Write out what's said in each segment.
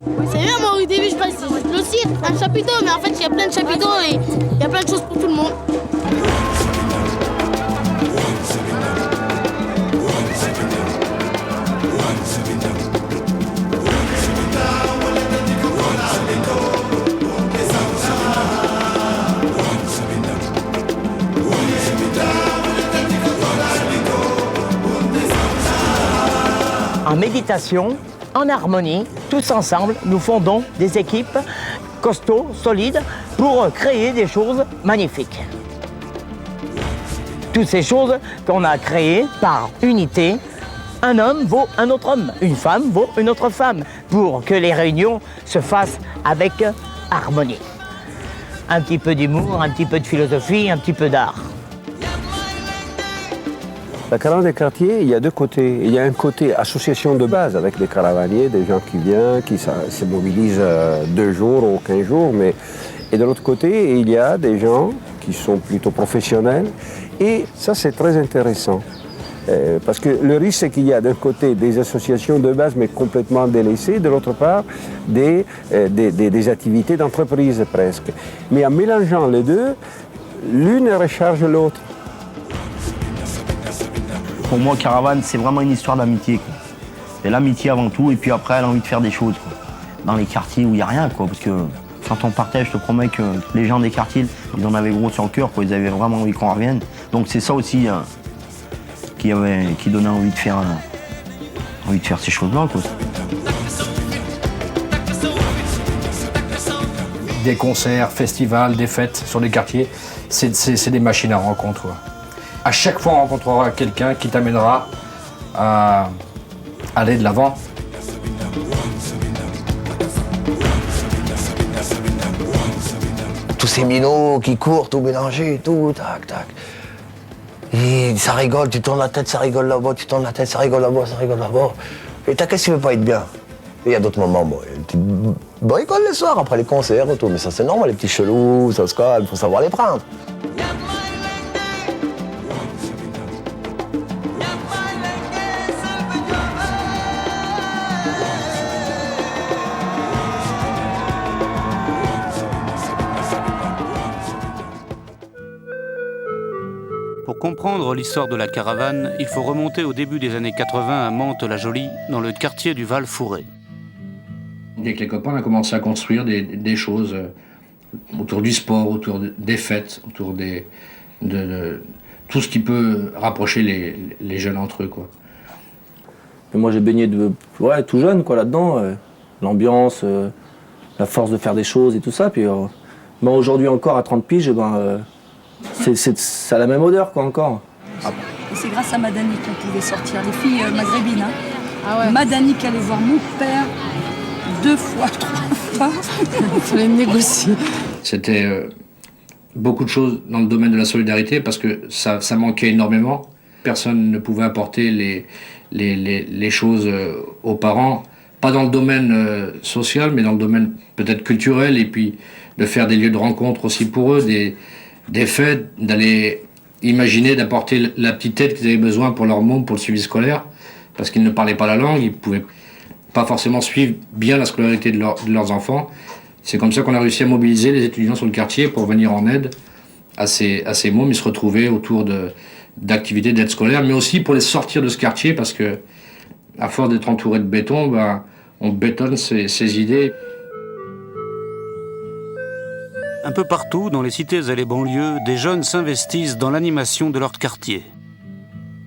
C'est bien, moi au début je pensais que c'était aussi un chapiteau, mais en fait il y a plein de chapiteaux et il y a plein de choses pour tout le monde. En méditation, en harmonie, tous ensemble, nous fondons des équipes costauds, solides, pour créer des choses magnifiques. Toutes ces choses qu'on a créées par unité, un homme vaut un autre homme, une femme vaut une autre femme, pour que les réunions se fassent avec harmonie. Un petit peu d'humour, un petit peu de philosophie, un petit peu d'art. La caravane des quartiers, il y a deux côtés. Il y a un côté association de base avec des caravaniers, des gens qui viennent, qui se mobilisent 2 jours ou 15 jours. Et de l'autre côté, il y a des gens qui sont plutôt professionnels. Et ça, c'est très intéressant. Parce que le risque, c'est qu'il y a d'un côté des associations de base, mais complètement délaissées, de l'autre part, des activités d'entreprise presque. Mais en mélangeant les deux, l'une recharge l'autre. Pour moi, caravane, c'est vraiment une histoire d'amitié. C'est l'amitié avant tout, et puis après, elle a envie de faire des choses. Quoi. Dans les quartiers où il n'y a rien, quoi, parce que quand on partait, je te promets que les gens des quartiers, ils en avaient gros sur le cœur, quoi, ils avaient vraiment envie qu'on revienne. Donc c'est ça aussi qui donnait envie de faire ces choses-là. Quoi. Des concerts, festivals, des fêtes sur les quartiers, c'est des machines à rencontre. Quoi. À chaque fois, on rencontrera quelqu'un qui t'amènera à aller de l'avant. Tous ces minots qui courent, tout mélangés, tout, tac, tac. Et ça rigole, tu tournes la tête, ça rigole là-bas, tu tournes la tête, ça rigole là-bas, ça rigole là-bas. Et t'as qu'est-ce qui veut pas être bien? Et il y a d'autres moments, bon, une petite bricole le soir, après les concerts et tout, mais ça c'est normal, les petits chelous, ça se calme, faut savoir les prendre. Pour comprendre l'histoire de la caravane, il faut remonter au début des années 80 à Mantes-la-Jolie, dans le quartier du Val-Fourré. Dès que les copains, on a commencé à construire des choses autour du sport, autour des fêtes, autour de tout ce qui peut rapprocher les jeunes entre eux. Quoi. Et moi, j'ai baigné tout jeune quoi, là-dedans. L'ambiance, la force de faire des choses et tout ça. Puis aujourd'hui encore, à 30 piges, ça a la même odeur quoi encore. Et c'est grâce à Madani qu'on pouvait sortir, les filles maghrébines. Hein. Ah ouais. Madani qui allait voir mon père 2 fois, 3 fois. Il fallait négocier. C'était beaucoup de choses dans le domaine de la solidarité parce que ça manquait énormément. Personne ne pouvait apporter les choses aux parents, pas dans le domaine social, mais dans le domaine peut-être culturel, et puis de faire des lieux de rencontre aussi pour eux, des fêtes, d'aller imaginer d'apporter la petite aide qu'ils avaient besoin pour leur môme, pour le suivi scolaire, parce qu'ils ne parlaient pas la langue, ils ne pouvaient pas forcément suivre bien la scolarité de leurs enfants. C'est comme ça qu'on a réussi à mobiliser les étudiants sur le quartier pour venir en aide à ces mômes. Ils se retrouvaient autour d'activités d'aide scolaire, mais aussi pour les sortir de ce quartier, parce que à force d'être entouré de béton, on bétonne ses idées. Un peu partout, dans les cités et les banlieues, des jeunes s'investissent dans l'animation de leur quartier.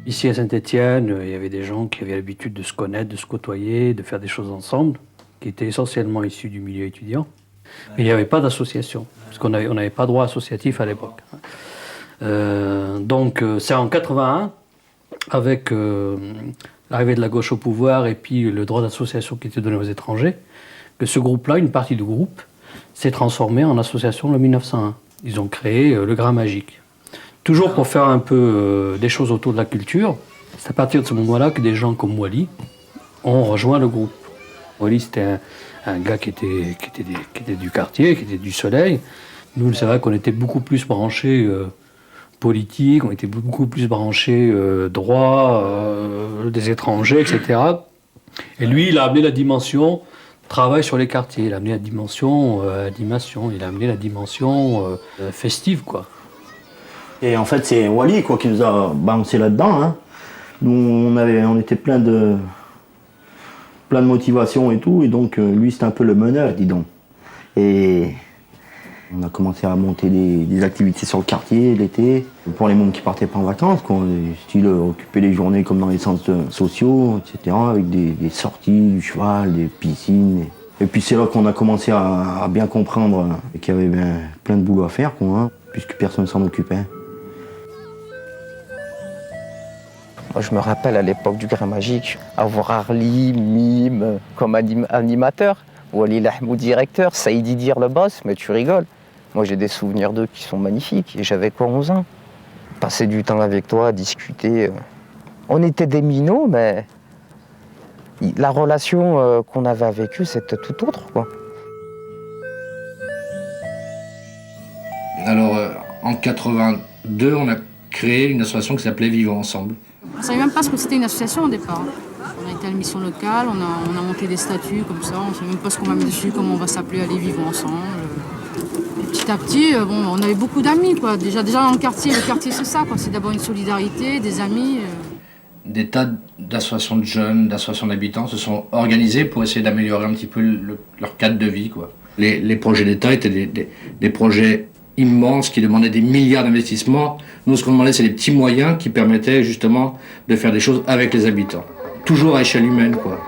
Ici à Saint-Étienne, il y avait des gens qui avaient l'habitude de se connaître, de se côtoyer, de faire des choses ensemble, qui étaient essentiellement issus du milieu étudiant. Mais il n'y avait pas d'association, parce qu'on n'avait pas droit associatif à l'époque. Donc c'est en 81, avec l'arrivée de la gauche au pouvoir et puis le droit d'association qui était donné aux étrangers, que ce groupe-là, une partie du groupe, s'est transformé en association en 1901. Ils ont créé le Grain Magique. Toujours pour faire un peu des choses autour de la culture. C'est à partir de ce moment-là que des gens comme Wally ont rejoint le groupe. Wally, c'était un gars qui était du quartier, qui était du Soleil. Nous, c'est vrai qu'on était beaucoup plus branchés politique, on était beaucoup plus branchés droit des étrangers, etc. Et lui, il a amené la dimension Travail sur les quartiers, il a amené la dimension animation, il a amené la dimension festive, quoi. Et en fait, c'est Wally quoi, qui nous a balancé là-dedans. Hein. Nous, on était plein de motivation et tout, et donc lui, c'était un peu le meneur, dis donc. Et on a commencé à monter des activités sur le quartier l'été, pour les mômes qui partaient pas en vacances, quoi. Style occuper les journées comme dans les centres sociaux, etc., avec des sorties, du cheval, des piscines. Et puis c'est là qu'on a commencé à bien comprendre qu'il y avait plein de boulot à faire, quoi, hein, puisque personne ne s'en occupait. Moi, je me rappelle à l'époque du Grain Magique, avoir Arli, Mime comme animateur, Wally Lahmou directeur, Saïdi Dir le boss, mais tu rigoles. Moi, j'ai des souvenirs d'eux qui sont magnifiques, et j'avais quoi, 11 ans. Passer du temps avec toi, discuter. On était des minots, mais la relation qu'on avait avec eux, c'était tout autre, quoi. Alors, en 82, on a créé une association qui s'appelait Vivons Ensemble. On ne savait même pas ce que c'était une association au départ. On a été à la mission locale, on a monté des statuts comme ça, on ne savait même pas ce qu'on va mettre dessus, comment on va s'appeler, allez, vivons ensemble. Et petit à petit, on avait beaucoup d'amis, quoi. Déjà dans le quartier c'est ça, quoi. C'est d'abord une solidarité, des amis. Des tas d'associations de jeunes, d'associations d'habitants se sont organisées pour essayer d'améliorer un petit peu leur cadre de vie, quoi. Les projets d'État étaient des projets immenses qui demandaient des milliards d'investissements. Nous, ce qu'on demandait, c'est des petits moyens qui permettaient justement de faire des choses avec les habitants. Toujours à échelle humaine, quoi.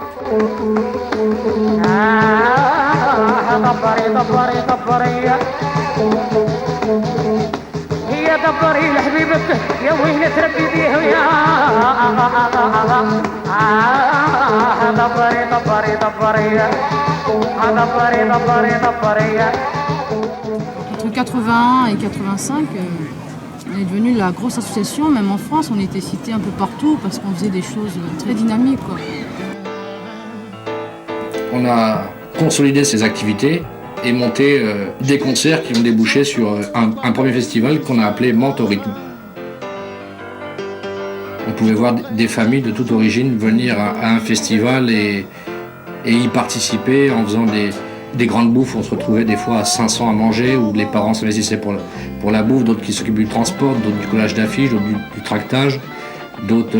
Entre 81 et 85, on est devenu la grosse association, même en France, on était cité un peu partout parce qu'on faisait des choses très dynamiques, quoi. On a consolidé ces activités et monté des concerts qui ont débouché sur un premier festival qu'on a appelé Mente au rythme. On pouvait voir des familles de toute origine venir à un festival et y participer en faisant des grandes bouffes. On se retrouvait des fois à 500 à manger, où les parents s'investissaient pour la bouffe, d'autres qui s'occupent du transport, d'autres du collage d'affiches, d'autres du tractage, d'autres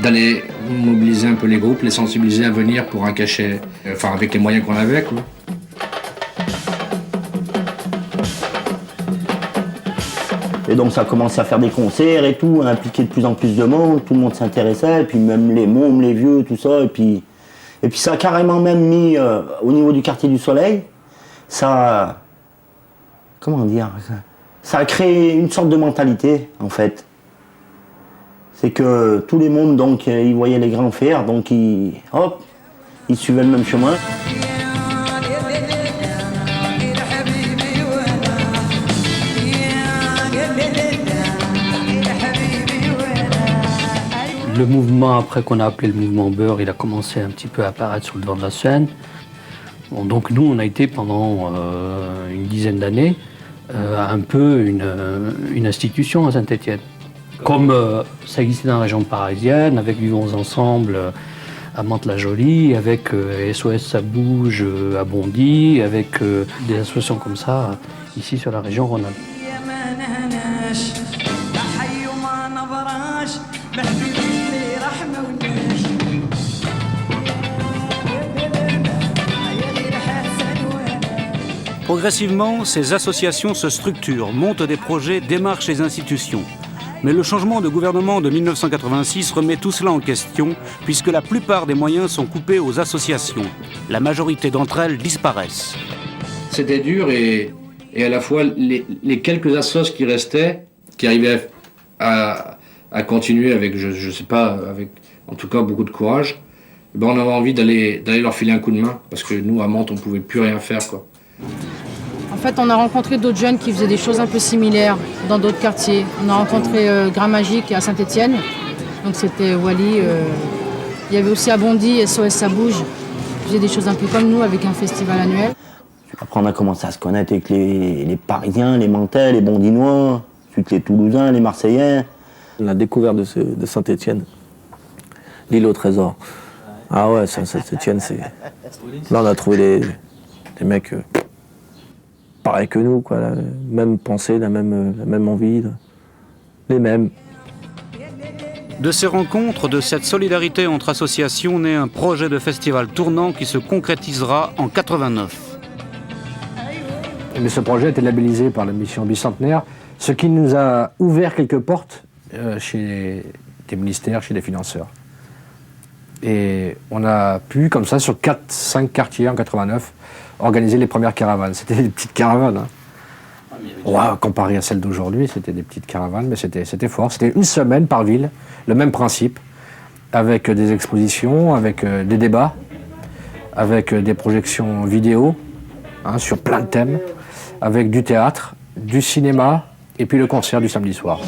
d'aller mobiliser un peu les groupes, les sensibiliser à venir pour un cachet, enfin avec les moyens qu'on avait, quoi. Et donc ça a commencé à faire des concerts et tout, à impliquer de plus en plus de monde, tout le monde s'intéressait, et puis même les mômes, les vieux, tout ça, et puis ça a carrément même mis au niveau du quartier du Soleil, ça, comment dire, ça a créé une sorte de mentalité en fait. C'est que tous les mômes, donc, ils voyaient les grands faire, donc ils suivaient le même chemin. Le mouvement, après qu'on a appelé le mouvement Beurre, il a commencé un petit peu à apparaître sur le devant de la scène. Bon, donc nous, on a été pendant une dizaine d'années un peu une institution à Saint-Étienne. Comme ça existait dans la région parisienne, avec Vivons Ensemble à Mantes-la-Jolie, avec SOS Ça Bouge à Bondy, avec des associations comme ça ici sur la région Rhône-Alpes. Progressivement, ces associations se structurent, montent des projets, démarchent les institutions. Mais le changement de gouvernement de 1986 remet tout cela en question, puisque la plupart des moyens sont coupés aux associations. La majorité d'entre elles disparaissent. C'était dur et à la fois les quelques assos qui restaient, qui arrivaient à continuer avec, je sais pas, avec en tout cas beaucoup de courage, ben on avait envie d'aller leur filer un coup de main, parce que nous à Mantes on pouvait plus rien faire, quoi. En fait, on a rencontré d'autres jeunes qui faisaient des choses un peu similaires dans d'autres quartiers. On a rencontré Grain Magique à Saint-Étienne, donc c'était Wally. Il y avait aussi à Bondy, SOS Ça Bouge. Ils faisaient des choses un peu comme nous, avec un festival annuel. Après, on a commencé à se connaître avec les Parisiens, les Mantais, les Bondinois, ensuite les Toulousains, les Marseillais. La découverte de Saint-Étienne, l'île au trésor. Ah ouais, Saint-Étienne, c'est... Là, on a trouvé des mecs pareils que nous, quoi. La même pensée, la même envie, les mêmes. De ces rencontres, de cette solidarité entre associations, naît un projet de festival tournant qui se concrétisera en 89. Mais ce projet a été labellisé par la mission bicentenaire, ce qui nous a ouvert quelques portes chez des ministères, chez des financeurs. Et on a pu, comme ça, sur 4-5 quartiers en 89, organiser les premières caravanes. C'était des petites caravanes. Hein. Ouais, comparé à celles d'aujourd'hui, c'était des petites caravanes, mais c'était fort. C'était une semaine par ville, le même principe, avec des expositions, avec des débats, avec des projections vidéo, hein, sur plein de thèmes, avec du théâtre, du cinéma, et puis le concert du samedi soir.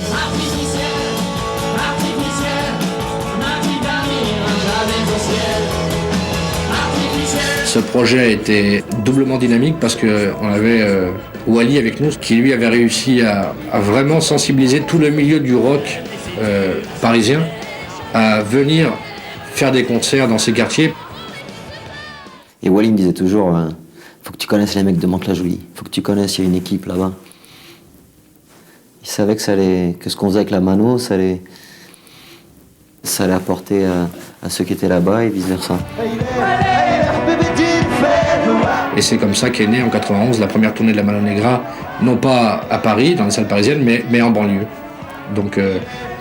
Ce projet était doublement dynamique parce qu'on avait Wally avec nous qui lui avait réussi à vraiment sensibiliser tout le milieu du rock parisien à venir faire des concerts dans ces quartiers. Et Wally me disait toujours, faut que tu connaisses les mecs de Mantes-la-Jolie, faut que tu connaisses, il y a une équipe là-bas. Il savait que ce qu'on faisait avec la mano, ça allait apporter à ceux qui étaient là-bas et vice-versa. Et c'est comme ça qu'est née en 91 la première tournée de la Mano Negra, non pas à Paris, dans les salles parisiennes, mais en banlieue. Donc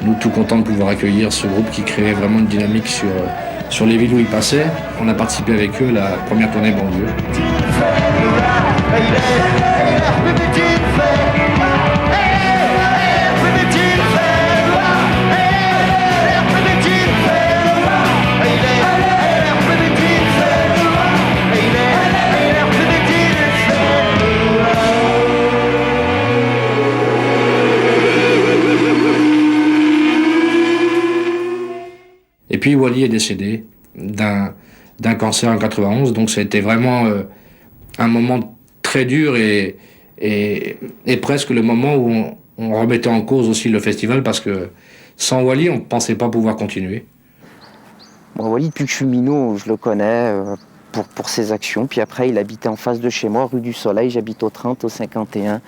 nous, tout contents de pouvoir accueillir ce groupe qui créait vraiment une dynamique sur les villes où ils passaient. On a participé avec eux à la première tournée banlieue. Et puis Wally est décédé d'un cancer en 91, donc ça a été vraiment un moment très dur et presque le moment où on remettait en cause aussi le festival parce que sans Wally, on ne pensait pas pouvoir continuer. Bon, Wally, depuis que je suis minot, je le connais pour ses actions. Puis après, il habitait en face de chez moi, rue du Soleil, j'habite au 30, au 51.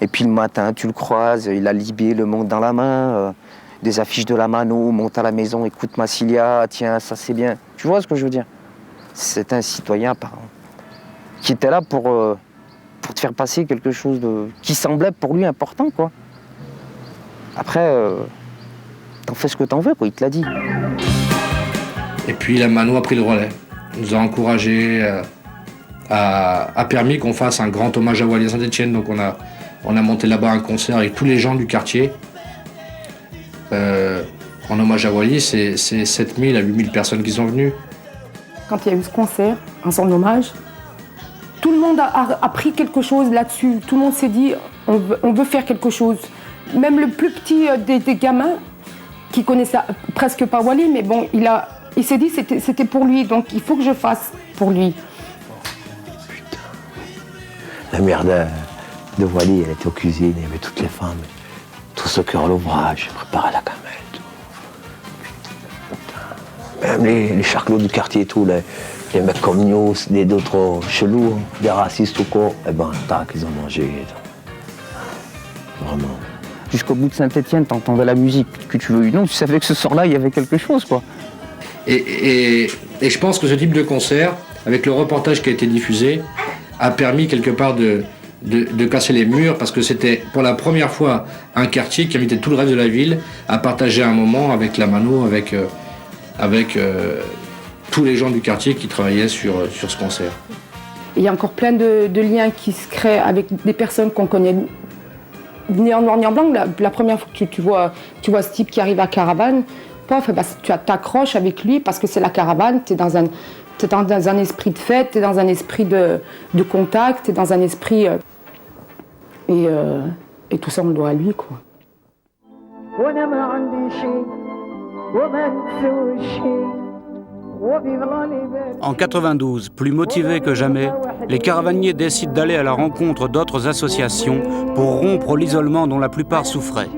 Et puis le matin, tu le croises, il a Libé, Le Monde dans la main. Des affiches de la mano, monte à la maison, écoute Massilia, tiens, ça c'est bien. Tu vois ce que je veux dire? C'est un citoyen qui était là pour te faire passer quelque chose qui semblait pour lui important, quoi. Après, t'en fais ce que t'en veux, quoi, il te l'a dit. Et puis la mano a pris le relais. Il nous a encouragés, a permis qu'on fasse un grand hommage à Wally à Saint-Étienne. Donc on a monté là-bas un concert avec tous les gens du quartier. En hommage à Wally, c'est 7000 à 8000 personnes qui sont venues. Quand il y a eu ce concert, en son hommage, tout le monde a pris quelque chose là-dessus. Tout le monde s'est dit, on veut faire quelque chose. Même le plus petit des gamins, qui connaissait presque pas Wally, mais bon, il s'est dit c'était pour lui, donc il faut que je fasse pour lui. Putain. La mère de Wally, elle était aux cuisines, il y avait toutes les femmes. Tout ce cœur à l'ouvrage, préparer la gamelle, tout. Putain. Même les charclots du quartier et tout, les mecs comme nous, d'autres chelous, hein, des racistes ou quoi, eh ben, tac, ils ont mangé. Vraiment. Jusqu'au bout de Saint-Étienne, t'entendais la musique, que tu veux ou non, tu savais que ce soir-là, il y avait quelque chose, quoi. Et je pense que ce type de concert, avec le reportage qui a été diffusé, a permis quelque part de casser les murs, parce que c'était pour la première fois un quartier qui invitait tout le reste de la ville à partager un moment avec la mano, avec tous les gens du quartier qui travaillaient sur ce concert. Il y a encore plein de liens qui se créent avec des personnes qu'on connaît ni en noir ni en blanc. La première fois que tu vois ce type qui arrive à Caravane, tu t'accroches avec lui parce que c'est la Caravane, t'es dans un esprit de fête, t'es dans un esprit de contact, t'es dans un esprit... Et tout ça, on le doit à lui, quoi. En 92, plus motivés que jamais, les caravaniers décident d'aller à la rencontre d'autres associations pour rompre l'isolement dont la plupart souffraient.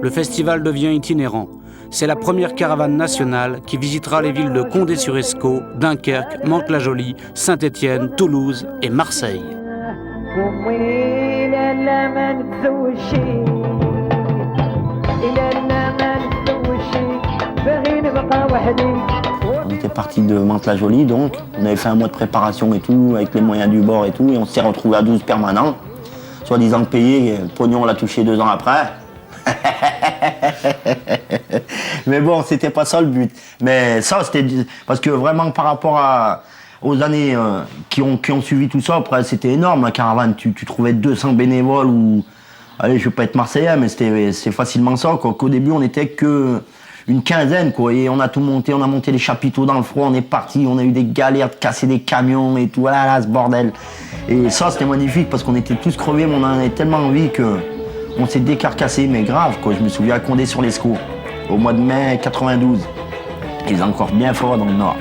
Le festival devient itinérant. c'est la première caravane nationale qui visitera les villes de Condé-sur-Escaut, Dunkerque, Mantes-la-Jolie, Saint-Étienne, Toulouse et Marseille. On était parti de Mantes-la-Jolie, donc on avait fait un mois de préparation et tout, avec les moyens du bord et tout, et on s'est retrouvé à 12 permanents, soi-disant payé, le pognon on l'a touché 2 ans après. Mais bon, c'était pas ça le but. Mais ça, c'était parce que vraiment par rapport aux années qui ont suivi tout ça, après c'était énorme la caravane. Tu trouvais 200 bénévoles ou, allez, je veux pas être marseillais, mais c'est facilement ça, quoi. Qu'au début on était que une quinzaine, quoi. Et on a tout monté, on a monté les chapiteaux dans le froid, on est parti, on a eu des galères de casser des camions et tout, là, ce bordel. Et ça, c'était magnifique parce qu'on était tous crevés, mais on en avait tellement envie que on s'est décarcassé, mais grave, quoi. Je me souviens à Condé-sur-l'Escaut, au mois de mai 92. Ils sont encore bien forts dans le Nord.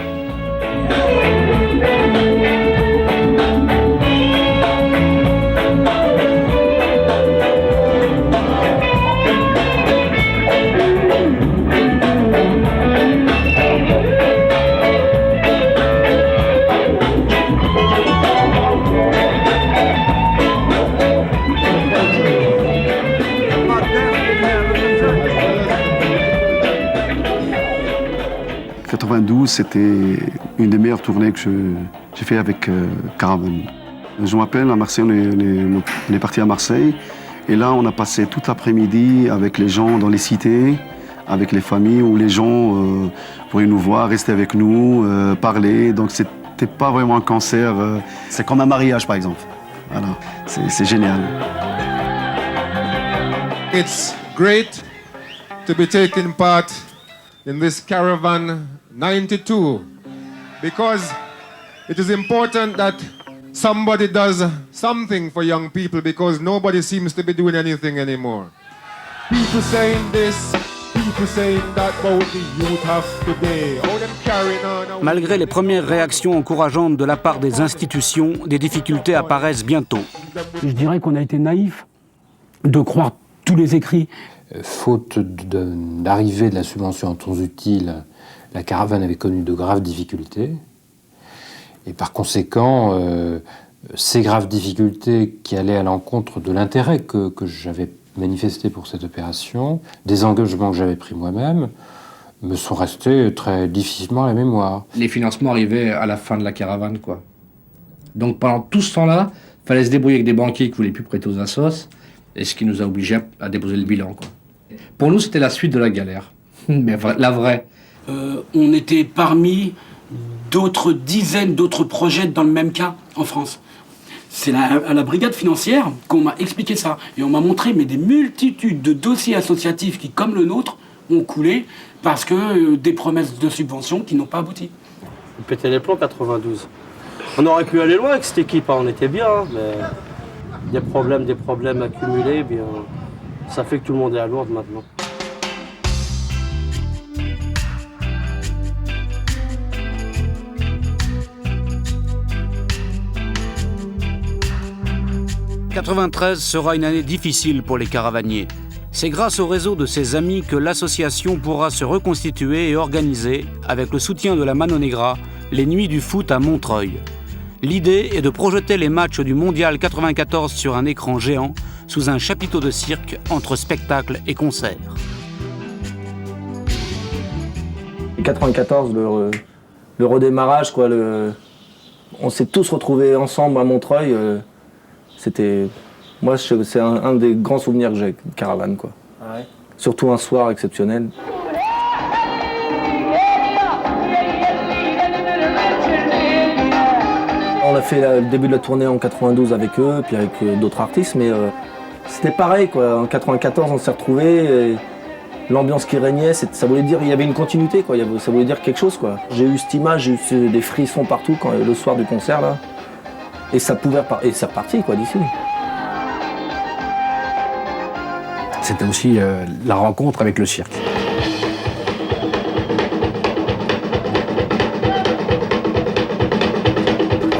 92, c'était une des meilleures tournées que j'ai fait avec Caravane. Je me rappelle, à Marseille, on est parti à Marseille. Et là, on a passé toute l'après-midi avec les gens dans les cités, avec les familles, où les gens pourraient nous voir, rester avec nous, parler. Donc, c'était pas vraiment un concert. C'est comme un mariage, par exemple. Voilà, c'est génial. It's great to be taking part in this Caravan 92 because it is important that somebody does something for young people because nobody seems to be doing anything anymore. People saying this, people saying that about the youth of today. How them carrying on. Malgré les premières réactions encourageantes de la part des institutions, des difficultés apparaissent bientôt. Je dirais qu'on a été naïf de croire tous les écrits. Faute d'arrivée de la subvention en temps utile, la caravane avait connu de graves difficultés. Et par conséquent, ces graves difficultés qui allaient à l'encontre de l'intérêt que j'avais manifesté pour cette opération, des engagements que j'avais pris moi-même, me sont restés très difficilement à la mémoire. Les financements arrivaient à la fin de la caravane, quoi. Donc pendant tout ce temps-là, il fallait se débrouiller avec des banquiers qui ne voulaient plus prêter aux assos, et ce qui nous a obligés à déposer le bilan, quoi. Pour nous, c'était la suite de la galère, mais la vraie. On était parmi d'autres dizaines d'autres projets dans le même cas en France. C'est à la brigade financière qu'on m'a expliqué ça. Et on m'a montré des multitudes de dossiers associatifs qui, comme le nôtre, ont coulé parce que des promesses de subventions qui n'ont pas abouti. On pétait les plombs 92. On aurait pu aller loin avec cette équipe, on était bien, mais des problèmes accumulés, bien, ça fait que tout le monde est à Lourdes maintenant. « 93 sera une année difficile pour les caravaniers. C'est grâce au réseau de ses amis que l'association pourra se reconstituer et organiser, avec le soutien de la Mano Negra, les nuits du foot à Montreuil. L'idée est de projeter les matchs du Mondial 94 sur un écran géant, sous un chapiteau de cirque entre spectacle et concert. 94, le redémarrage, quoi, on s'est tous retrouvés ensemble à Montreuil. Moi, c'est un des grands souvenirs que j'ai de Caravane, quoi. Ah ouais. Surtout un soir exceptionnel. On a fait le début de la tournée en 92 avec eux, puis avec d'autres artistes, mais c'était pareil, quoi. En 94, on s'est retrouvés, l'ambiance qui régnait, ça voulait dire, il y avait une continuité, quoi. Ça voulait dire quelque chose, quoi. J'ai eu cette image, j'ai eu des frissons partout le soir du concert, là. Et ça repartit, quoi, d'ici. C'était aussi la rencontre avec le cirque.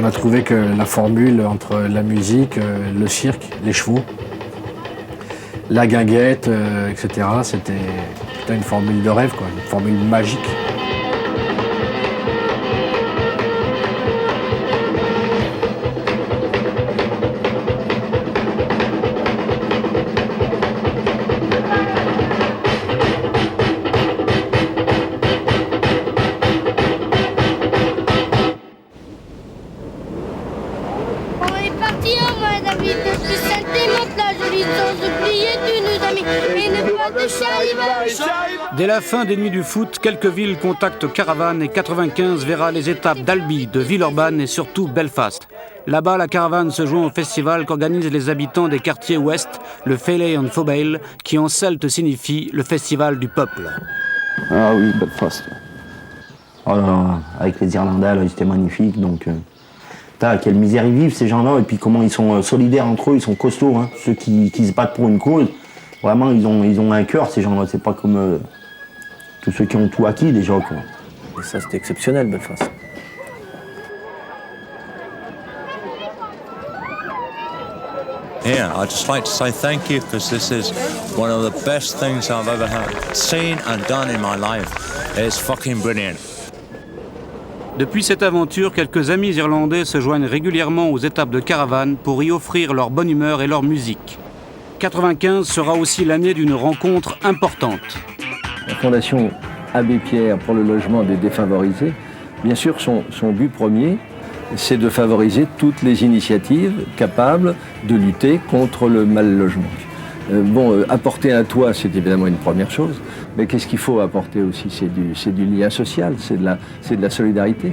On a trouvé que la formule entre la musique, le cirque, les chevaux, la guinguette, etc. C'était une formule de rêve, quoi, une formule magique. Dès la fin des Nuits du Foot, quelques villes contactent Caravane et 95 verra les étapes d'Albi, de Villeurbanne et surtout Belfast. Là-bas, la Caravane se joint au festival qu'organisent les habitants des quartiers ouest, le Félé en Fobail, qui en celte signifie le festival du peuple. Ah oui, Belfast. Oh là là, avec les Irlandais, là, c'était magnifique. Donc, quelle misère ils vivent, ces gens-là, et puis comment ils sont solidaires entre eux, ils sont costauds. Hein. Ceux qui se battent pour une cause, vraiment, ils ont un cœur, ces gens-là. C'est pas comme tous ceux qui ont tout acquis déjà, quoi. Et ça, c'était exceptionnel, Belfast. Yeah, I'd just like to say thank you because this is one of the best things I've ever seen and done in my life. It's fucking brilliant. Depuis cette aventure, quelques amis irlandais se joignent régulièrement aux étapes de Caravane pour y offrir leur bonne humeur et leur musique. 95 sera aussi l'année d'une rencontre importante. La Fondation Abbé Pierre pour le logement des défavorisés, bien sûr, son but premier, c'est de favoriser toutes les initiatives capables de lutter contre le mal logement. Apporter un toit, c'est évidemment une première chose, mais qu'est-ce qu'il faut apporter aussi? C'est du lien social, c'est de la solidarité.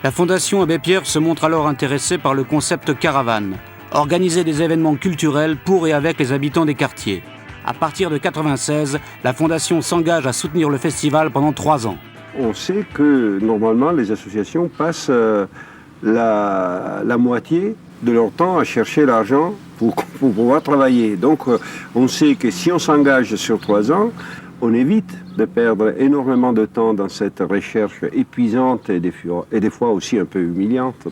La Fondation Abbé Pierre se montre alors intéressée par le concept Caravane, organiser des événements culturels pour et avec les habitants des quartiers. À partir de 96, la Fondation s'engage à soutenir le festival pendant 3 ans. On sait que normalement les associations passent la moitié de leur temps à chercher l'argent pour pouvoir travailler. Donc on sait que si on s'engage sur 3 ans, on évite de perdre énormément de temps dans cette recherche épuisante et des fois aussi un peu humiliante.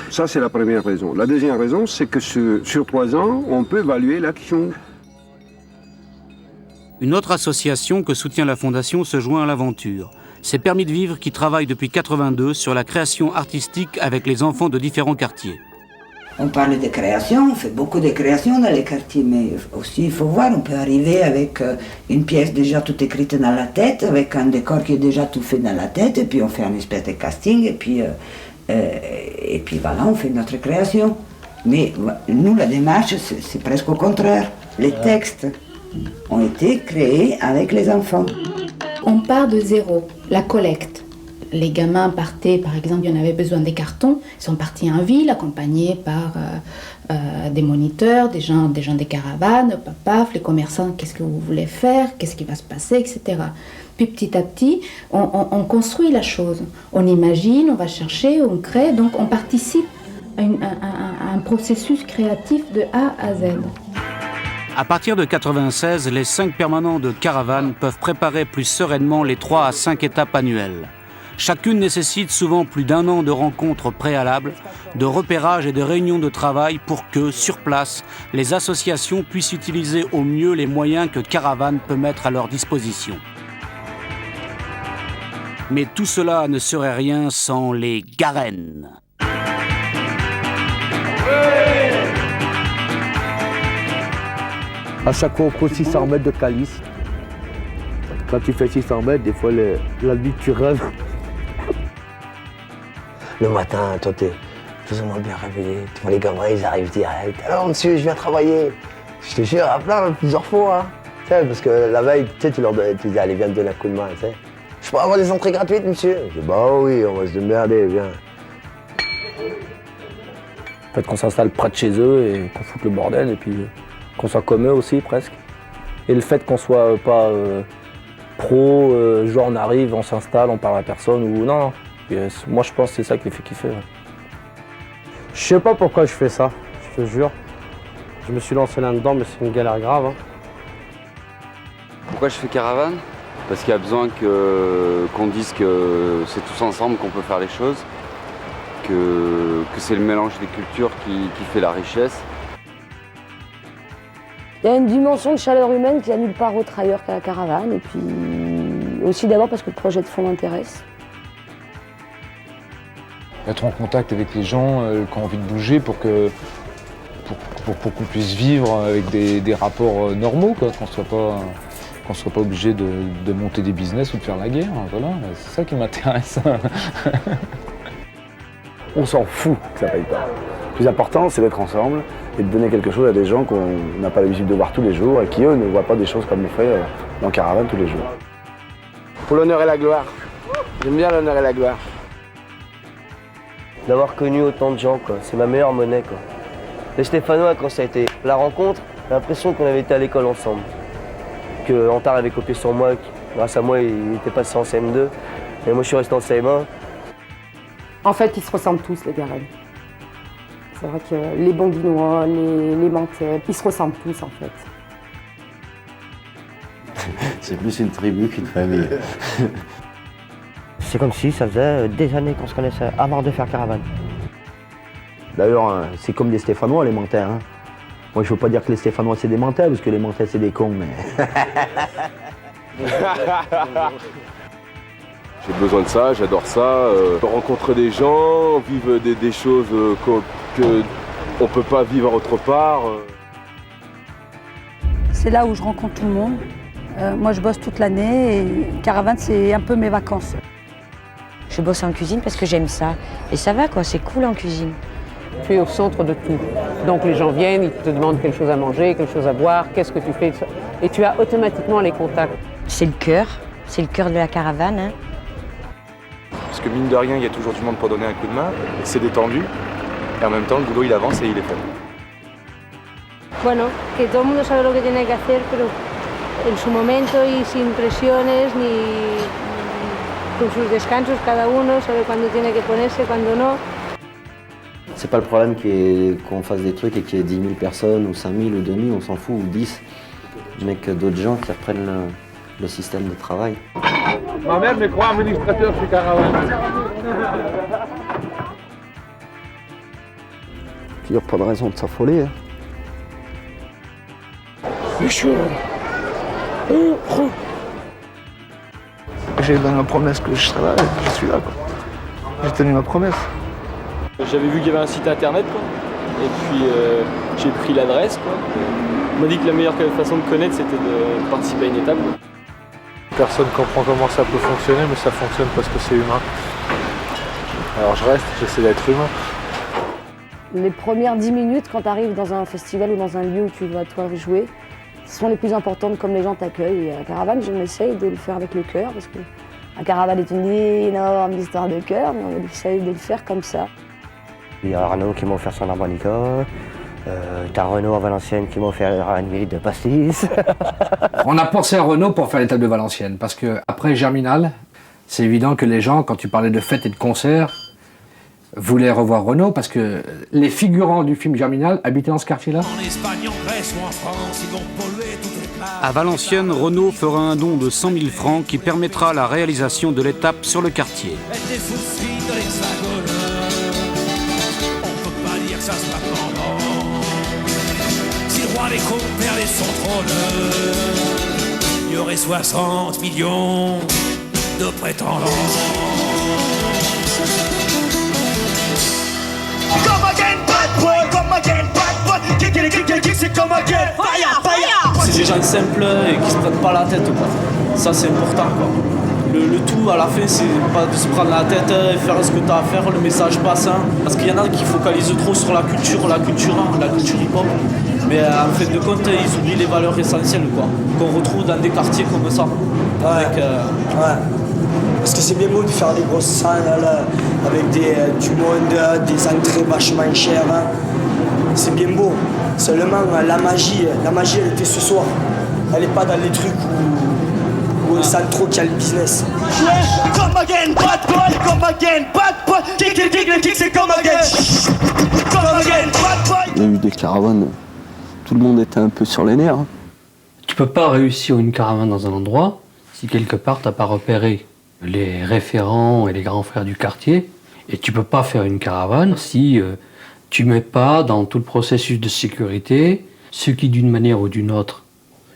Ça, c'est la première raison. La deuxième raison, c'est que sur 3 ans, on peut évaluer l'action. Une autre association que soutient la Fondation se joint à l'aventure. C'est Permis de Vivre qui travaille depuis 82 sur la création artistique avec les enfants de différents quartiers. On parle de création, on fait beaucoup de créations dans les quartiers, mais aussi il faut voir, on peut arriver avec une pièce déjà toute écrite dans la tête, avec un décor qui est déjà tout fait dans la tête, et puis on fait un espèce de casting, et puis voilà, on fait notre création. Mais nous, la démarche, c'est presque au contraire. Les textes ont été créés avec les enfants. On part de zéro, la collecte. Les gamins partaient, par exemple, il y en avait besoin des cartons, ils sont partis en ville, accompagnés par des moniteurs, des gens des caravanes, paf, les commerçants, qu'est-ce que vous voulez faire, qu'est-ce qui va se passer, etc. Puis petit à petit, on construit la chose. On imagine, on va chercher, on crée, donc on participe à un processus créatif de A à Z. À partir de 96, les 5 permanents de Caravane peuvent préparer plus sereinement les 3 à 5 étapes annuelles. Chacune nécessite souvent plus d'1 an de rencontres préalables, de repérage et de réunions de travail pour que, sur place, les associations puissent utiliser au mieux les moyens que Caravane peut mettre à leur disposition. Mais tout cela ne serait rien sans les Garennes. À chaque fois, on pose 600 mètres de calice. Quand tu fais 600 mètres, des fois, la nuit, tu rêves. Le matin, toi, t'es plus ou moins bien réveillé. Tu vois les gamins, ils arrivent direct. Alors, monsieur, je viens travailler. Je te jure, à plein, plusieurs fois. Hein. Tu sais, parce que la veille, tu sais, tu dis, allez, viens me donner un coup de main. Tu sais. Je peux avoir des entrées gratuites, monsieur? Je dis, bah oui, on va se démerder, viens. En fait, qu'on s'installe près de chez eux et qu'on foute le bordel, et puis qu'on soit comme eux aussi, presque. Et le fait qu'on soit pas pro, genre on arrive, on s'installe, on parle à personne, ou non. Moi, je pense que c'est ça qui les fait kiffer. Ouais. Je sais pas pourquoi je fais ça, je te jure. Je me suis lancé là-dedans, mais c'est une galère grave. Hein. Pourquoi je fais Caravane? Parce qu'il y a besoin qu'on dise que c'est tous ensemble qu'on peut faire les choses, que c'est le mélange des cultures qui fait la richesse. Il y a une dimension de chaleur humaine qui a nulle part autre ailleurs qu'à la caravane. Et puis aussi d'abord parce que le projet de fond m'intéresse. Être en contact avec les gens qui ont envie de bouger pour qu'on puisse vivre avec des rapports normaux, quoi, qu'on ne soit pas obligé de monter des business ou de faire la guerre. Voilà, c'est ça qui m'intéresse. On s'en fout que ça paye pas. Le plus important, c'est d'être ensemble et de donner quelque chose à des gens qu'on n'a pas l'habitude de voir tous les jours et qui, eux, ne voient pas des choses comme on fait dans Caravane tous les jours. Pour l'honneur et la gloire. J'aime bien l'honneur et la gloire. D'avoir connu autant de gens, quoi. C'est ma meilleure monnaie, quoi. Les Stéphanois, quand ça a été la rencontre, j'ai l'impression qu'on avait été à l'école ensemble. Que Antar avait copié sur moi, grâce à moi, il était passé en CM2. Et moi, je suis resté en CM1. En fait, ils se ressemblent tous, les Garennes. C'est vrai que les Bonguinois, les Mantais, ils se ressemblent tous, en fait. C'est plus une tribu qu'une famille. C'est comme si ça faisait des années qu'on se connaissait avant de faire Caravane. D'ailleurs, c'est comme des Stéphanois, les Mantais. Hein. Moi, je ne veux pas dire que les Stéphanois, c'est des Mantais, parce que les Mantais, c'est des cons, mais... J'ai besoin de ça, j'adore ça. Rencontrer des gens, vivre des choses qu'on ne peut pas vivre autre part. C'est là où je rencontre tout le monde. Moi, je bosse toute l'année et Caravane, c'est un peu mes vacances. Je bosse en cuisine parce que j'aime ça. Et ça va, quoi, c'est cool en cuisine. Tu es au centre de tout. Donc les gens viennent, ils te demandent quelque chose à manger, quelque chose à boire, qu'est-ce que tu fais. Et tu as automatiquement les contacts. C'est le cœur de la caravane. Hein. Parce que mine de rien, il y a toujours du monde pour donner un coup de main, c'est détendu, et en même temps, le boulot il avance et il est fait. Bueno, que todo el mundo sabe lo que tiene que hacer, pero en su momento y sin presiones ni con sus descansos, cada uno sabe cuándo tiene que ponerse, cuándo no. C'est pas le problème qu'on fasse des trucs et qu'il y ait 10 000 personnes, ou 5 000, ou 2 000, on s'en fout, ou 10, mais que d'autres gens qui reprennent le système de travail. Ma mère me croit administrateur chez Caravane. Il n'y a pas de raison de s'affoler. Hein. J'ai donné ma promesse que je serais là et je suis là. J'ai tenu ma promesse. J'avais vu qu'il y avait un site internet, quoi. Et puis j'ai pris l'adresse. On m'a dit que la meilleure façon de connaître, c'était de participer à une étape. Personne comprend comment ça peut fonctionner, mais ça fonctionne parce que c'est humain. Alors je reste, j'essaie d'être humain. Les premières 10 minutes, quand tu arrives dans un festival ou dans un lieu où tu vas toi jouer, sont les plus importantes, comme les gens t'accueillent. Et à Caravane, je m'essaye de le faire avec le cœur, parce que la Caravane est une énorme histoire de cœur, mais on essaye de le faire comme ça. Il y a Arnaud qui m'a offert son harmonica, t'as Renaud à Valenciennes qui m'a offert une minute de pastis. On a pensé à Renaud pour faire l'étape de Valenciennes, parce qu'après Germinal, c'est évident que les gens, quand tu parlais de fêtes et de concerts, voulaient revoir Renaud, parce que les figurants du film Germinal habitaient dans ce quartier-là. En Espagne, en Grèce ou en France, ils vont polluer toutes les plages. À Valenciennes, Renaud fera un don de 100 000 francs qui permettra la réalisation de l'étape sur le quartier. Des soucis de l'Hexagone, on peut pas dire que ça se passe pendant. Si le roi des cons perdait son trône, il y aurait 60 millions de prétendants. Come again, bad boy, come again, bad boy. Kick, c'est come again, fire, fire. C'est des gens simples et qui se prennent pas la tête, quoi. Ça, c'est important, quoi. Le tout à la fin, c'est pas de se prendre la tête et faire ce que t'as à faire, le message passe. Hein. Parce qu'il y en a qui focalisent trop sur la culture hip-hop. Mais en fin de compte, ils oublient les valeurs essentielles, quoi. Qu'on retrouve dans des quartiers comme ça. Ouais. Avec, ouais. Parce que c'est bien beau de faire des grosses salles là, avec du monde, des entrées vachement chères. Hein. C'est bien beau. Seulement la magie elle était ce soir. Elle n'est pas dans les trucs où on sent trop qu'il y a le business. Come again, bad boy, come again, bad boy. Kick, c'est come again. Come again, bad boy. Il y a eu des caravanes, tout le monde était un peu sur les nerfs. Tu peux pas réussir une caravane dans un endroit si quelque part t'as pas repéré les référents et les grands frères du quartier, et tu peux pas faire une caravane si tu mets pas dans tout le processus de sécurité ce qui d'une manière ou d'une autre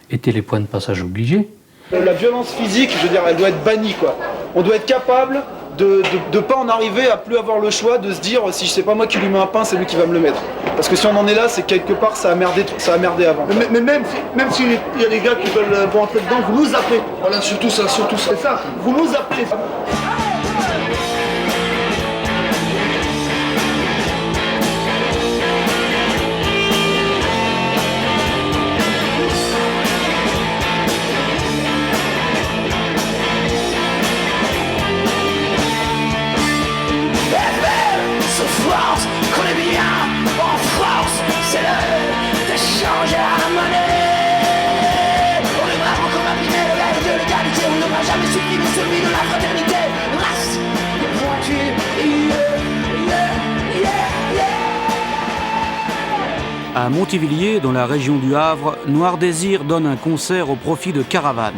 étaient les points de passage obligés. La violence physique, je veux dire, elle doit être bannie, quoi. On doit être capable de pas en arriver à plus avoir le choix de se dire si c'est pas moi qui lui mets un pain, c'est lui qui va me le mettre. Parce que si on en est là, c'est quelque part ça a merdé avant. Mais même s'il y a des gars qui veulent rentrer dedans, vous nous appelez. Voilà, surtout ça. C'est ça, vous nous appelez. À Montivilliers, dans la région du Havre, Noir Désir donne un concert au profit de Caravane.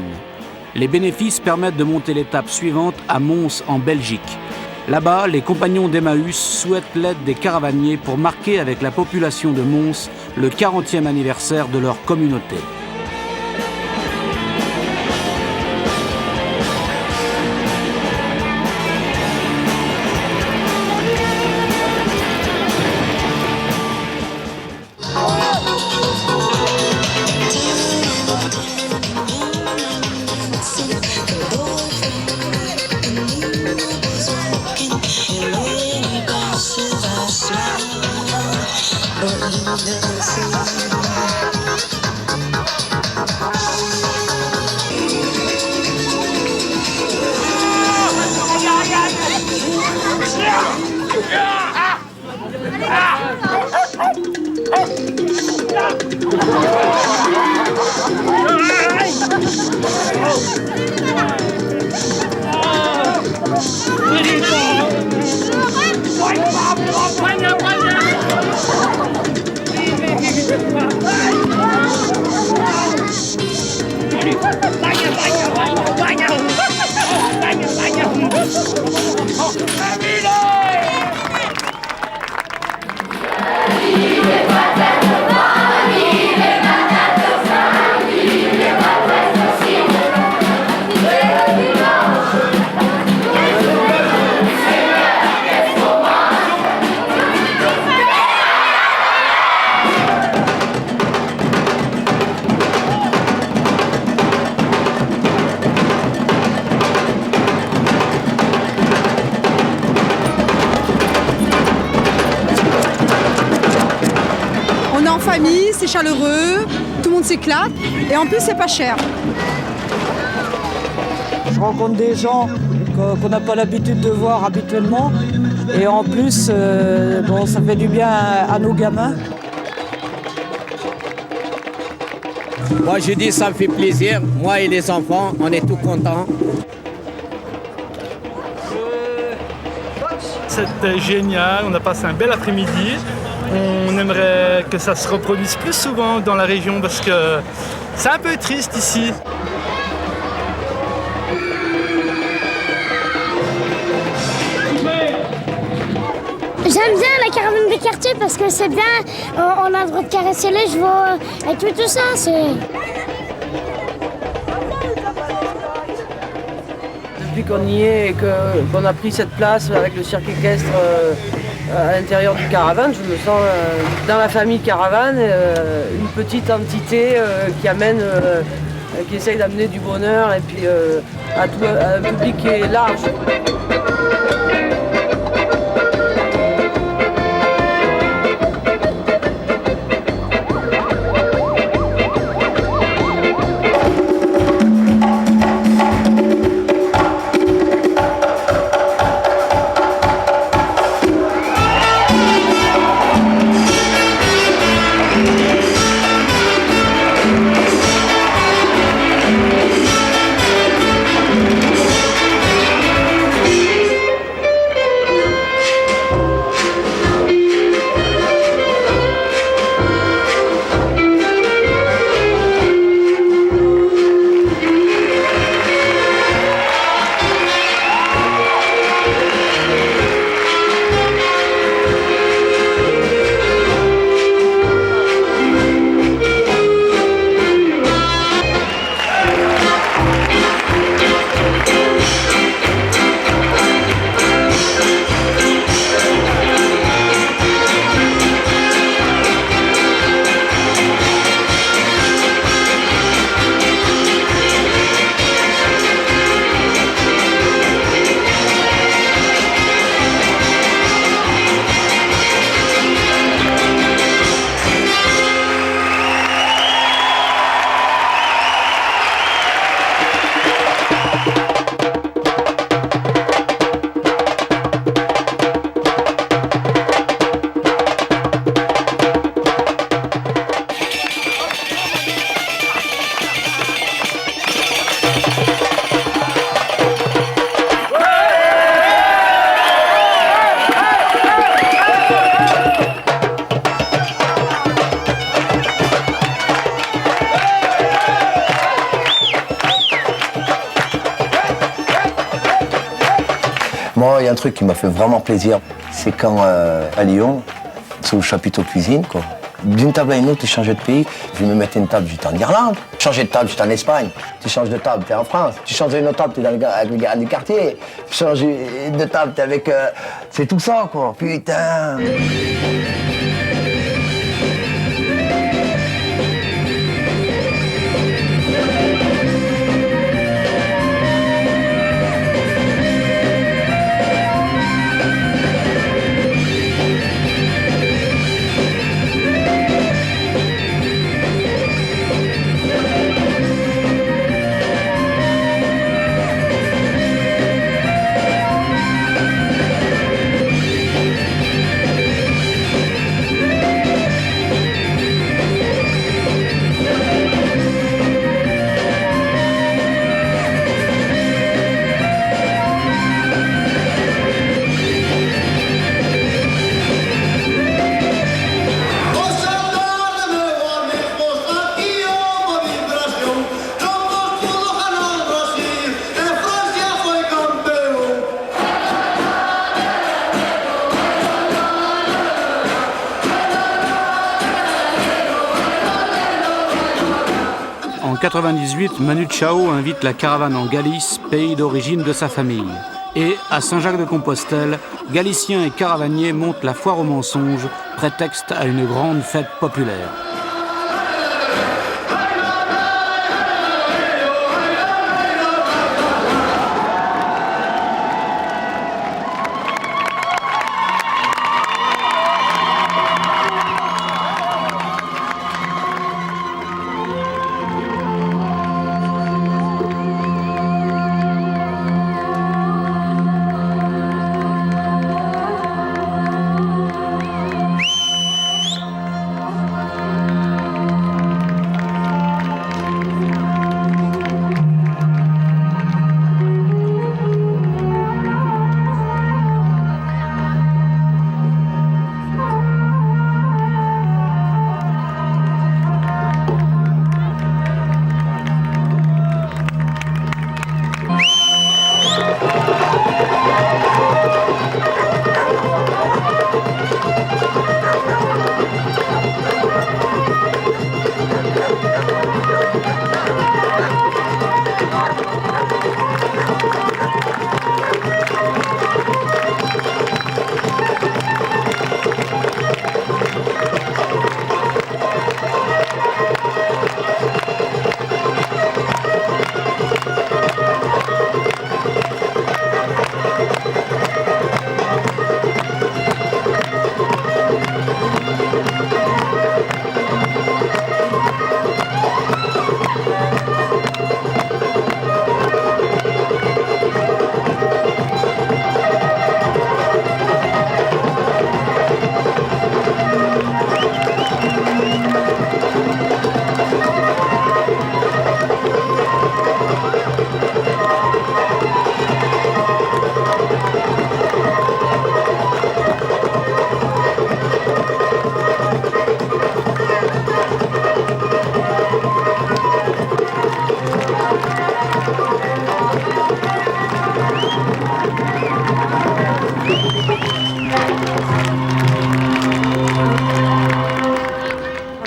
Les bénéfices permettent de monter l'étape suivante à Mons, en Belgique. Là-bas, les compagnons d'Emmaüs souhaitent l'aide des caravaniers pour marquer avec la population de Mons le 40e anniversaire de leur communauté. C'est chaleureux, tout le monde s'éclate et en plus c'est pas cher. Je rencontre des gens qu'on n'a pas l'habitude de voir habituellement et en plus bon, ça fait du bien à nos gamins. Moi je dis ça me fait plaisir, moi et les enfants, on est tout contents. C'était génial, on a passé un bel après-midi. On aimerait que ça se reproduise plus souvent dans la région parce que c'est un peu triste ici. J'aime bien la caravane des quartiers parce que c'est bien, on a le droit de caresser les chevaux et tout ça. Depuis qu'on y est et qu'on a pris cette place avec le cirque équestre à l'intérieur du Caravane, je me sens dans la famille Caravane, une petite entité qui essaye d'amener du bonheur et puis à un public qui est large. un truc qui m'a fait vraiment plaisir, c'est quand à Lyon, c'est au chapiteau cuisine, quoi. D'une table à une autre, tu changeais de pays. Je me mettais une table, j'étais en Irlande. Changer de table, j'étais en Espagne. Tu changes de table, t'es en France. Tu changes une autre table, t'es avec les gars du quartier. Tu changes de table, t'es avec... c'est tout ça, quoi. Putain. En 98, Manu Chao invite la caravane en Galice, pays d'origine de sa famille. Et à Saint-Jacques-de-Compostelle, Galiciens et caravaniers montent la foire aux mensonges, prétexte à une grande fête populaire.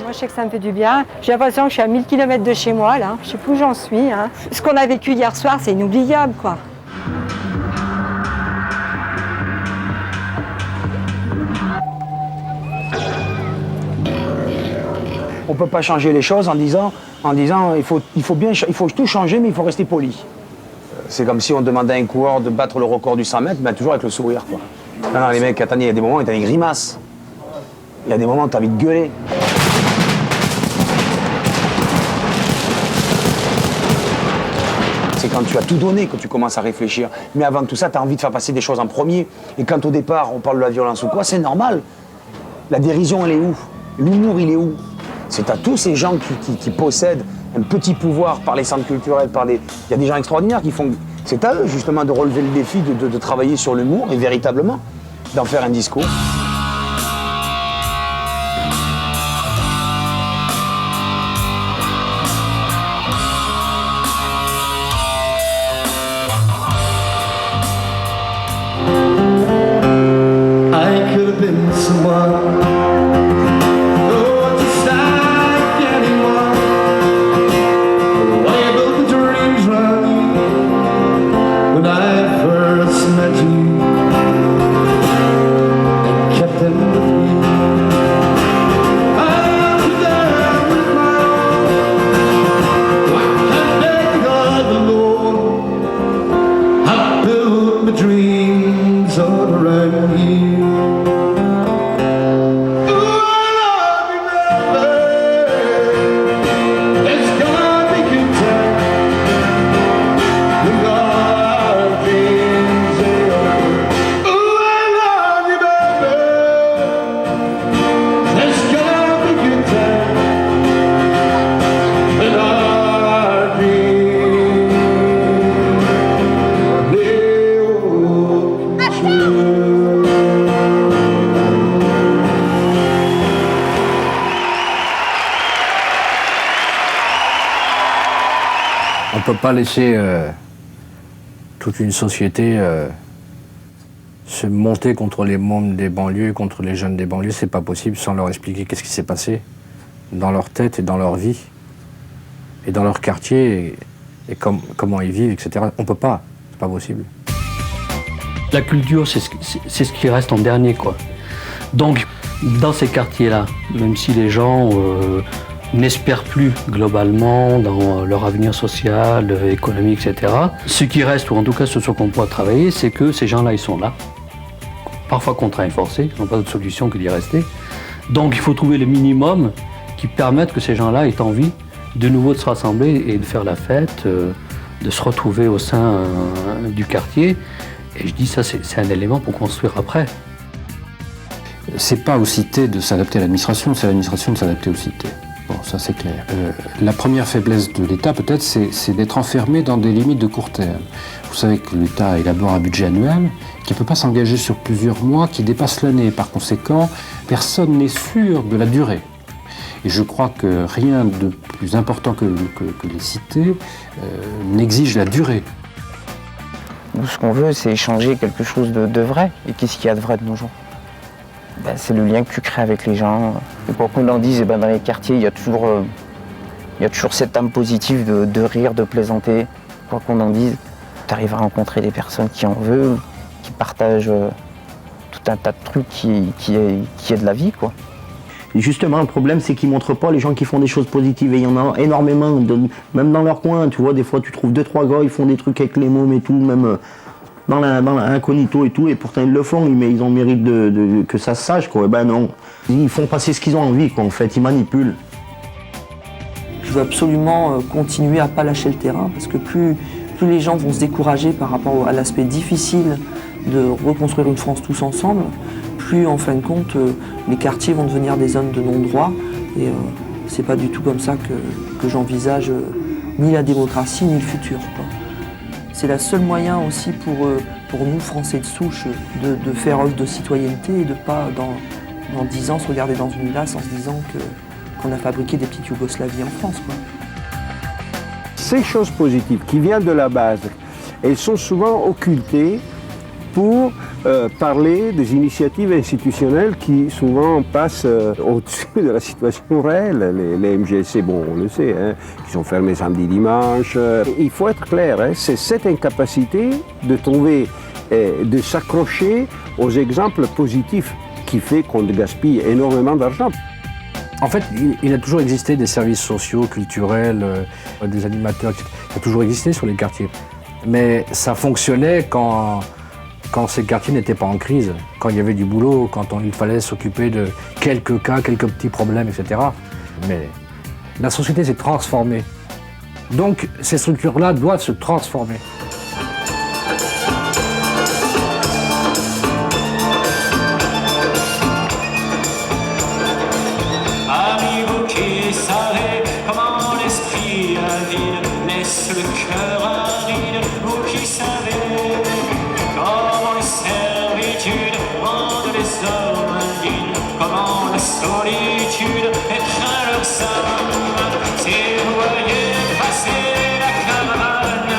Je sais que ça me fait du bien. J'ai l'impression que je suis à 1000 km de chez moi, là. Je sais plus où j'en suis. Hein. Ce qu'on a vécu hier soir, c'est inoubliable, quoi. On ne peut pas changer les choses en disant il faut tout changer, mais il faut rester poli. C'est comme si on demandait à un coureur de battre le record du 100 mètres, mais toujours avec le sourire, quoi. Non, les mecs, attendez, il y a des moments où tu as des grimaces. Il y a des moments où tu as envie de gueuler. C'est quand tu as tout donné que tu commences à réfléchir. Mais avant tout ça, tu as envie de faire passer des choses en premier. Et quand au départ, on parle de la violence ou quoi, c'est normal. La dérision, elle est où? L'humour, il est où? C'est à tous ces gens qui possèdent un petit pouvoir par les centres culturels, Il y a des gens extraordinaires qui font... C'est à eux, justement, de relever le défi de travailler sur l'humour et véritablement d'en faire un discours. peut pas laisser toute une société se monter contre les mômes des banlieues, contre les jeunes des banlieues. C'est pas possible sans leur expliquer qu'est-ce qui s'est passé dans leur tête et dans leur vie et dans leur quartier et comment ils vivent, etc. On peut pas, c'est pas possible. La culture, c'est ce qui reste en dernier, quoi. Donc, dans ces quartiers-là, même si les gens n'espèrent plus globalement dans leur avenir social, économique, etc., ce qui reste, ou en tout cas ce sur quoi on pourra travailler, c'est que ces gens-là, ils sont là, parfois contraints et forcés, ils n'ont pas d'autre solution que d'y rester. Donc, il faut trouver le minimum qui permette que ces gens-là aient envie de nouveau de se rassembler et de faire la fête, de se retrouver au sein du quartier. Et je dis ça, c'est un élément pour construire après. C'est pas aux cités de s'adapter à l'administration, c'est à l'administration de s'adapter aux cités. Bon, ça c'est clair. La première faiblesse de l'État, peut-être, c'est d'être enfermé dans des limites de court terme. Vous savez que l'État élabore un budget annuel qui ne peut pas s'engager sur plusieurs mois, qui dépasse l'année. Par conséquent, personne n'est sûr de la durée. Et je crois que rien de plus important que les cités n'exige la durée. Nous, ce qu'on veut, c'est échanger quelque chose de vrai. Et qu'est-ce qu'il y a de vrai de nos jours? C'est le lien que tu crées avec les gens. Et quoi qu'on en dise, dans les quartiers, il y a toujours cette âme positive de rire, de plaisanter. Quoi qu'on en dise, tu arrives à rencontrer des personnes qui en veulent, qui partagent tout un tas de trucs qui est de la vie, quoi. Et justement, le problème, c'est qu'ils ne montrent pas les gens qui font des choses positives. Et il y en a énormément, même dans leur coin. Tu vois, des fois, tu trouves 2-3 gars, ils font des trucs avec les mômes et tout, même dans l'incognito et tout. Et pourtant, ils le font, mais ils ont le mérite que ça se sache, quoi. Et ben non. Ils font passer ce qu'ils ont envie, quoi, en fait. Ils manipulent. Je veux absolument continuer à ne pas lâcher le terrain, parce que plus les gens vont se décourager par rapport à l'aspect difficile de reconstruire une France tous ensemble, plus en fin de compte les quartiers vont devenir des zones de non-droit et c'est pas du tout comme ça que j'envisage ni la démocratie ni le futur, quoi. C'est le seul moyen aussi pour nous Français de souche de faire œuvre de citoyenneté et de pas dans 10 ans se regarder dans une glace en se disant qu'on a fabriqué des petites Yougoslavies en France, quoi. Ces choses positives qui viennent de la base, elles sont souvent occultées pour parler des initiatives institutionnelles qui souvent passent au-dessus de la situation réelle. Les MGC, bon, on le sait, hein, qui sont fermés samedi, dimanche. Il faut être clair, hein, c'est cette incapacité de trouver, de s'accrocher aux exemples positifs qui fait qu'on gaspille énormément d'argent. En fait, il a toujours existé des services sociaux, culturels, des animateurs, etc. Il a toujours existé sur les quartiers. Mais ça fonctionnait quand ces quartiers n'étaient pas en crise, quand il y avait du boulot, quand il fallait s'occuper de quelques cas, quelques petits problèmes, etc. Mais la société s'est transformée. Donc ces structures-là doivent se transformer. Amis, vous qui savez comment l'esprit avide laisse le cœur aride, vous qui savez comment les servitudes rendent les hommes indignes, comment la solitude étreint leurs âmes. Si vous voyez passer la caravane,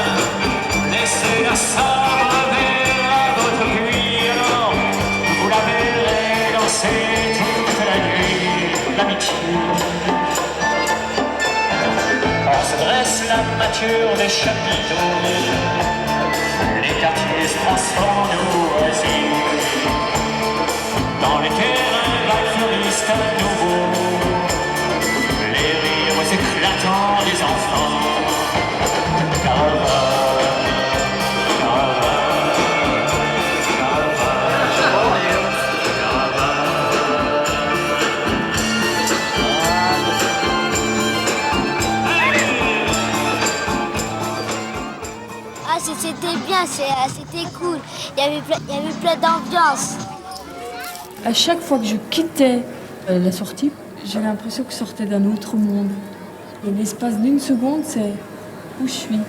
laissez-la s'arriver à votre cuir, alors vous la verrez danser toute la nuit, l'amitié. Or se dresse la mature des chapiteaux, les quartiers se transforment en oasis, dans les terrains vagues fleuristes à nouveau, les rires éclatants des enfants. Ah, c'était bien, c'était cool. Il y avait plein d'ambiance. À chaque fois que je quittais la sortie, j'ai l'impression que je sortais d'un autre monde. Et l'espace d'une seconde, c'est où je suis.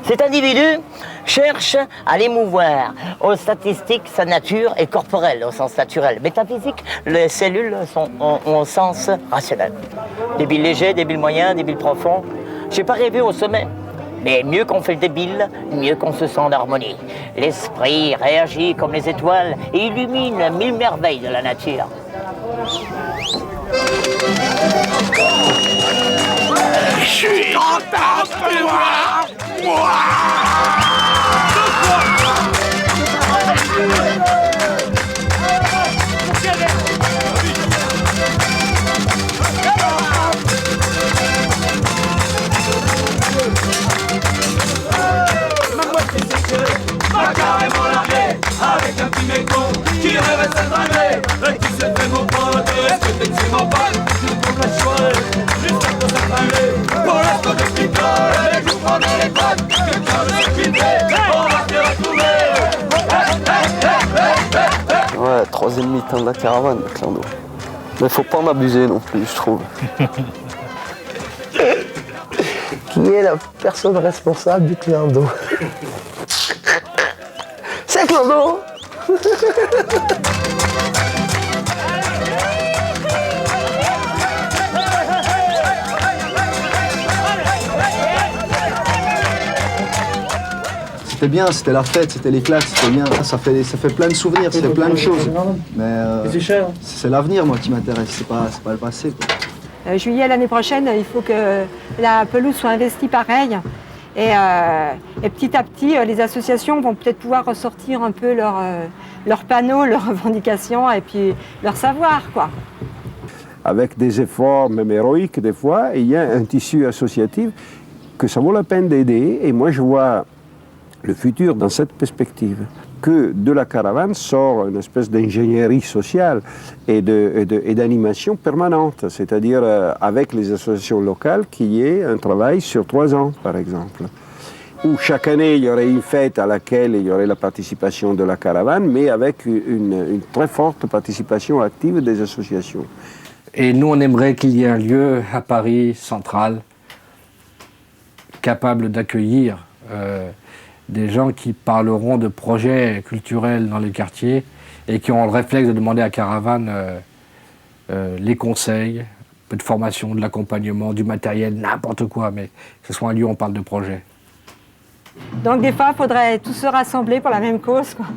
Cet individu cherche à l'émouvoir. Aux statistiques, sa nature est corporelle au sens naturel. Métaphysique, les cellules sont au sens rationnel. Débile léger, débile moyen, débile profond. J'ai pas rêvé au sommet. Mais mieux qu'on fait le débile, mieux qu'on se sent en harmonie. L'esprit réagit comme les étoiles et illumine 1000 merveilles de la nature. Je suis content de voir moi. M'a carrément largué avec un petit mécon qui rêvait de s'attraper. Et qui s'est fait mon pote, est-ce que t'es que c'est mon pote? Je trouve la soirée, j'espère que ça s'attraper. Pour l'instant de picole, et je vous prends dans les potes. Quelqu'un veut s'équiper, on va se retrouver. Ouais, 3e mi-temps de la caravane, le clando. Mais faut pas en abuser non plus, je trouve. Qui est la personne responsable du clando? C'est clando. C'était bien, c'était la fête, c'était l'éclat, c'était bien. Ça fait plein de souvenirs, c'est plein de choses. Mais c'est l'avenir, moi, qui m'intéresse, c'est pas le passé, quoi. Juillet l'année prochaine, il faut que la pelouse soit investie pareil. Et petit à petit, les associations vont peut-être pouvoir ressortir un peu leurs panneaux, leurs revendications et puis leur savoir, quoi. Avec des efforts même héroïques des fois, il y a un tissu associatif que ça vaut la peine d'aider. Et moi, je vois le futur dans cette perspective, que de la caravane sort une espèce d'ingénierie sociale et d'animation permanente, c'est-à-dire avec les associations locales qu'il y ait un travail sur 3 ans, par exemple, où chaque année il y aurait une fête à laquelle il y aurait la participation de la caravane, mais avec une très forte participation active des associations. Et nous, on aimerait qu'il y ait un lieu à Paris central capable d'accueillir des gens qui parleront de projets culturels dans les quartiers et qui ont le réflexe de demander à Caravane les conseils, un peu de formation, de l'accompagnement, du matériel, n'importe quoi, mais que ce soit un lieu où on parle de projet. Donc des fois, il faudrait tous se rassembler pour la même cause, quoi.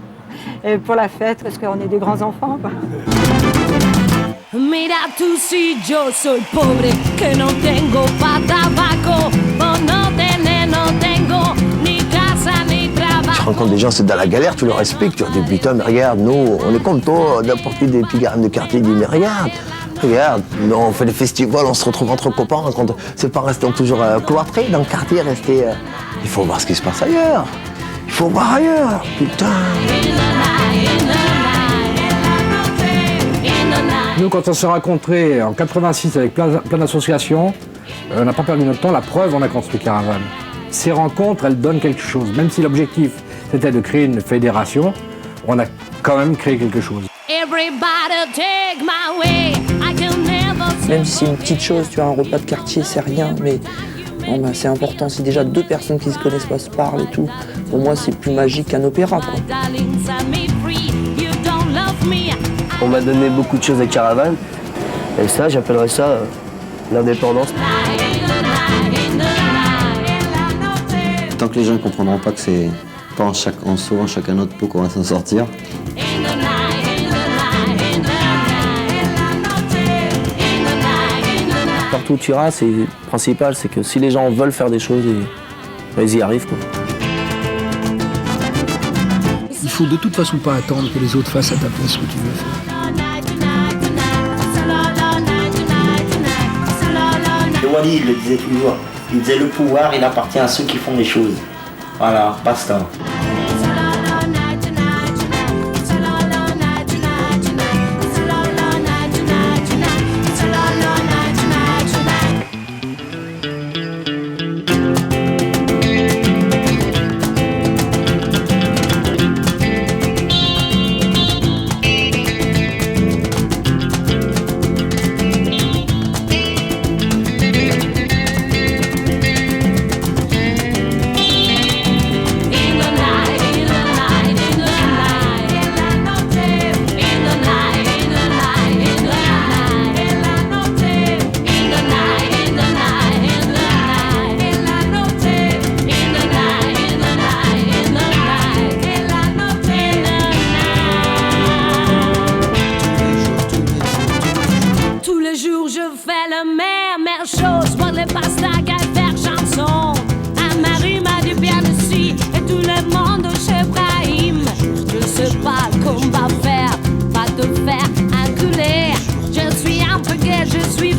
Et pour la fête, parce qu'on est des grands enfants, quoi. Mira tú si yo soy pobre, que no tengo pa' tabaco, por no tener, no tengo ni casa ni trabajo. Tu rencontres des gens, c'est dans la galère, tu leur expliques, tu leur dis putain, mais regarde, nous, on est comme toi, d'apporter des petits gardes de quartier, ils disent mais regarde, nous, on fait des festivals, on se retrouve entre copains, c'est pas rester toujours cloîtrés dans le quartier, rester. Il faut voir ce qui se passe ailleurs. Il faut voir ailleurs, putain. Nous, quand on s'est rencontrés en 86 avec plein d'associations, on n'a pas perdu notre temps, la preuve, on a construit Caravane. Ces rencontres, elles donnent quelque chose. Même si l'objectif, c'était de créer une fédération, on a quand même créé quelque chose. Même si c'est une petite chose, tu as un repas de quartier, c'est rien, mais bon, bah, c'est important. Si déjà 2 personnes qui se connaissent pas se parlent et tout, pour moi, c'est plus magique qu'un opéra, quoi. On m'a donné beaucoup de choses à Caravane, et ça, j'appellerais ça l'indépendance. Tant que les gens ne comprendront pas que c'est pas en sauvant chacun notre peau qu'on va s'en sortir. Partout où tu iras, c'est principal, c'est que si les gens veulent faire des choses, ils y arrivent, quoi. Il faut de toute façon pas attendre que les autres fassent à ta place ce que tu veux faire. Le Wally, il le disait toujours. Il disait le pouvoir, il appartient à ceux qui font les choses. Voilà, basta. In the night. la même chose. Pour les pastagas et faire chanson. À Marie m'a dit bien aussi. Et tout le monde chez Brahim. Je sais pas qu'on va faire. Pas te faire enculer. Je suis un peu gay, je suis